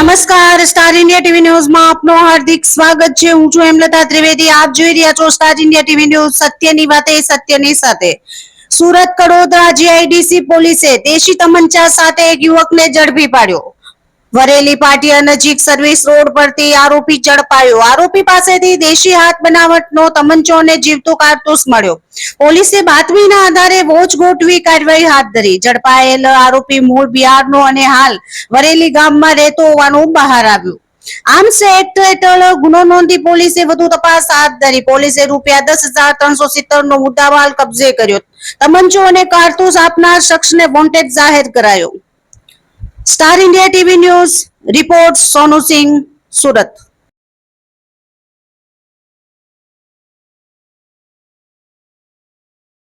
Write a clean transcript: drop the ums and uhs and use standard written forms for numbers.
નમસ્કાર, star India TV ન્યૂઝમાં આપનું હાર્દિક સ્વાગત છે। હું છું હેમલતા ત્રિવેદી। આપ જોઈ રહ્યા છો સ્ટાર ઇન્ડિયા ટીવી ન્યૂઝ, સત્યની વાતે સત્યની સાથે। સુરત કડોદરા જીઆઈડીસી પોલીસે દેશી તમંચા સાથે એક યુવકને ઝડપી પાડ્યો। વરેલી પાટિયા નજીક સર્વિસ રોડ પરથી આરોપી ઝડપાયો। આરોપી પાસેથી દેશી હાથ બનાવટનો તમંચો અને જીવતો કારતૂસ મળ્યો। પોલીસે બાતમીના આધારે વોચ ગોઠવી કાર્યવાહી હાથ ધરી। ઝડપાયેલ આરોપી મૂળ બિહારનો અને હાલ વરેલી ગામમાં રહેતો હોવાનું બહાર આવ્યું। આર્મ્સ એક્ટ હેઠળ ગુનો નોંધી પોલીસે વધુ તપાસ હાથ ધરી। પોલીસે ₹10,370 નો મુદ્દામાલ કબજે કર્યો। તમંચો અને કારતૂસ આપનાર શખ્સને વોન્ટેડ જાહેર કરાયો। Star India TV news report Sonu Singh, Surat.